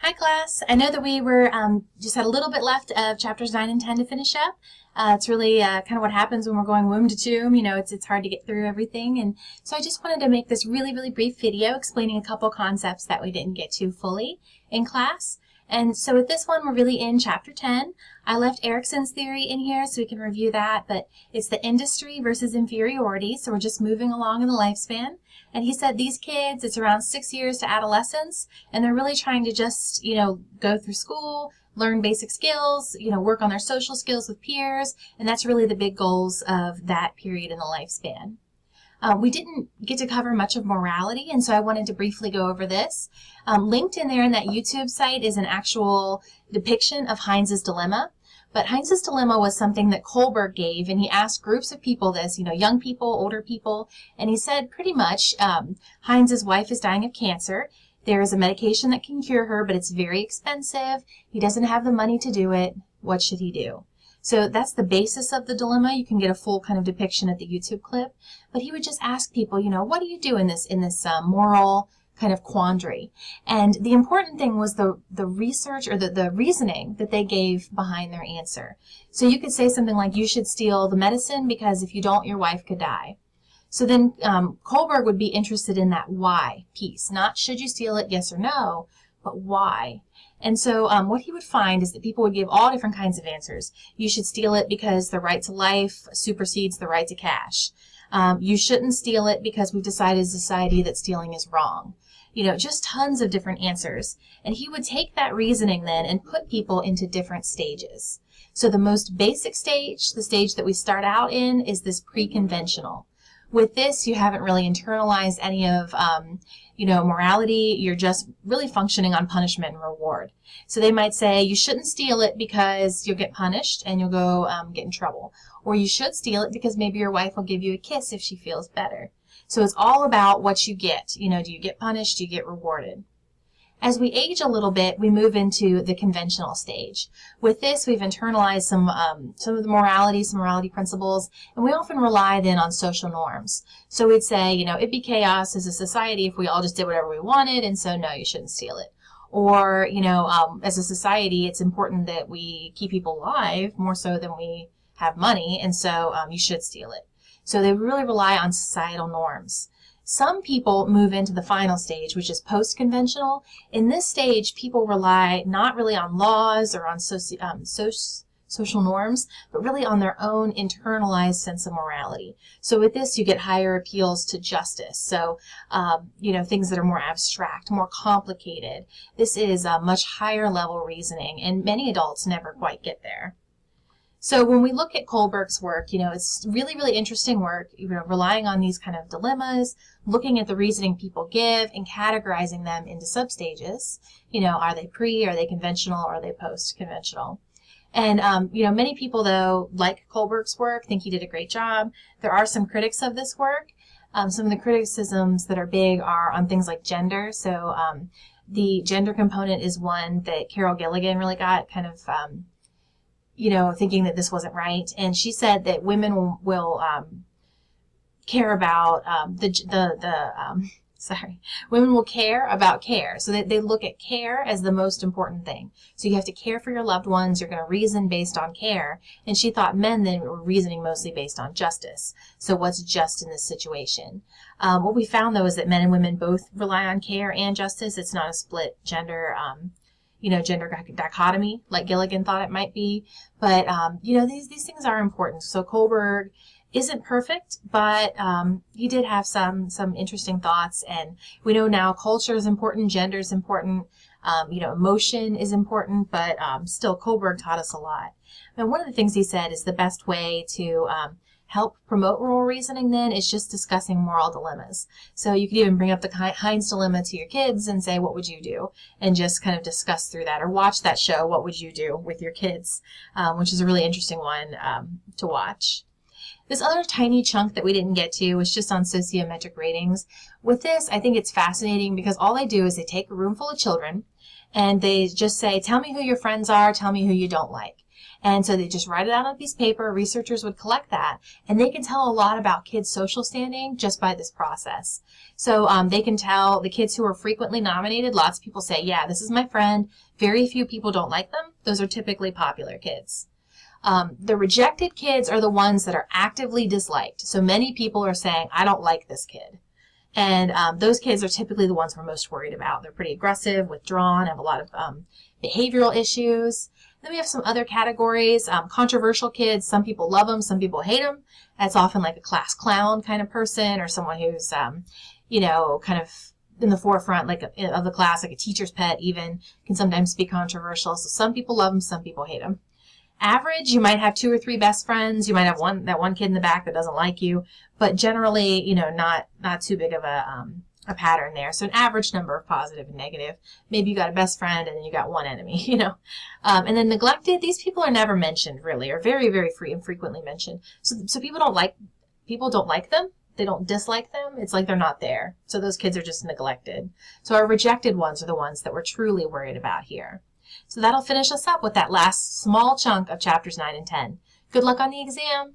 Hi class. I know that we were just had a little bit left of chapters 9 and 10 to finish up. It's really kind of what happens when we're going womb to tomb. You know, it's hard to get through everything. And so I just wanted to make this really brief video explaining a couple concepts that we didn't get to fully in class. And so with this one, we're really in chapter 10. I left Erikson's theory in here so we can review that, but it's the industry versus inferiority. So we're just moving along in the lifespan. And he said these kids, it's around 6 years to adolescence, and they're really trying to just, go through school, learn basic skills, work on their social skills with peers, and that's really the big goals of that period in the lifespan. We didn't get to cover much of morality, and so I wanted to briefly go over this. Linked in there in that YouTube site is an actual depiction of Heinz's dilemma. But Heinz's dilemma was something that Kohlberg gave, and he asked groups of people this, young people, older people, and he said pretty much Heinz's wife is dying of cancer. There is a medication that can cure her, but it's very expensive. He doesn't have the money to do it. What should he do? So that's the basis of the dilemma. You can get a full kind of depiction at the YouTube clip. But he would just ask people, what do you do in this moral kind of quandary? And the important thing was the research or the reasoning that they gave behind their answer. So you could say something like, you should steal the medicine because if you don't, your wife could die. So then Kohlberg would be interested in that why piece, not should you steal it, yes or no, but why. And so what he would find is that people would give all different kinds of answers. You should steal it because the right to life supersedes the right to cash. You shouldn't steal it because we've decided as a society that stealing is wrong. Just tons of different answers. And he would take that reasoning then and put people into different stages. So the most basic stage, the stage that we start out in, is this pre-conventional. With this, you haven't really internalized any of, morality. You're just really functioning on punishment and reward. So they might say, you shouldn't steal it because you'll get punished and you'll go get in trouble. Or you should steal it because maybe your wife will give you a kiss if she feels better. So it's all about what you get. Do you get punished? Do you get rewarded? As we age a little bit, we move into the conventional stage. With this, we've internalized some of the morality, some morality principles, and we often rely then on social norms. So we'd say, it'd be chaos as a society if we all just did whatever we wanted, and so no, you shouldn't steal it. Or, as a society, it's important that we keep people alive more so than we have money, and so you should steal it. So they really rely on societal norms. Some people move into the final stage, which is post-conventional. In this stage, people rely not really on laws or on social norms, but really on their own internalized sense of morality. So with this, you get higher appeals to justice. So, things that are more abstract, more complicated. This is a much higher level reasoning, and many adults never quite get there. So when we look at Kohlberg's work, it's really interesting work, relying on these kind of dilemmas, looking at the reasoning people give and categorizing them into substages. Are they pre, are they conventional, or are they post-conventional? And, many people, though, like Kohlberg's work, think he did a great job. There are some critics of this work. Some of the criticisms that are big are on things like gender. So the gender component is one that Carol Gilligan really got kind of thinking that this wasn't right. And she said that women will care about women will care about care. So they look at care as the most important thing. So you have to care for your loved ones. You're going to reason based on care. And she thought men then were reasoning mostly based on justice. So what's just in this situation? What we found, though, is that men and women both rely on care and justice. It's not a split gender gender dichotomy like Gilligan thought it might be. But, these things are important. So Kohlberg isn't perfect, but he did have some interesting thoughts. And we know now culture is important, gender is important, emotion is important, but still Kohlberg taught us a lot. And one of the things he said is the best way to help promote moral reasoning then is just discussing moral dilemmas. So you could even bring up the Heinz dilemma to your kids and say, what would you do? And just kind of discuss through that, or watch that show, What Would You Do, with your kids, which is a really interesting one to watch. This other tiny chunk that we didn't get to was just on sociometric ratings. With this, I think it's fascinating because all they do is they take a room full of children and they just say, tell me who your friends are, tell me who you don't like. And so they just write it out on a piece of paper. Researchers would collect that, and they can tell a lot about kids' social standing just by this process. So they can tell the kids who are frequently nominated. Lots of people say, yeah, this is my friend. Very few people don't like them. Those are typically popular kids. The rejected kids are the ones that are actively disliked. So many people are saying, I don't like this kid. And those kids are typically the ones we're most worried about. They're pretty aggressive, withdrawn, have a lot of behavioral issues. Then we have some other categories. Controversial kids. Some people love them, some people hate them. That's often like a class clown kind of person, or someone who's, you know, kind of in the forefront of the class, like a teacher's pet even, can sometimes be controversial. So some people love them, some people hate them. Average, you might have 2 or 3 best friends. You might have that one kid in the back that doesn't like you, but generally, you know, not too big of a pattern there. So an average number of positive and negative. Maybe you got a best friend and then you got one enemy, you know. And then neglected, these people are never mentioned really, or very, very infrequently mentioned. So people don't like them. They don't dislike them. It's like they're not there. So those kids are just neglected. So our rejected ones are the ones that we're truly worried about here. So that'll finish us up with that last small chunk of chapters 9 and 10. Good luck on the exam.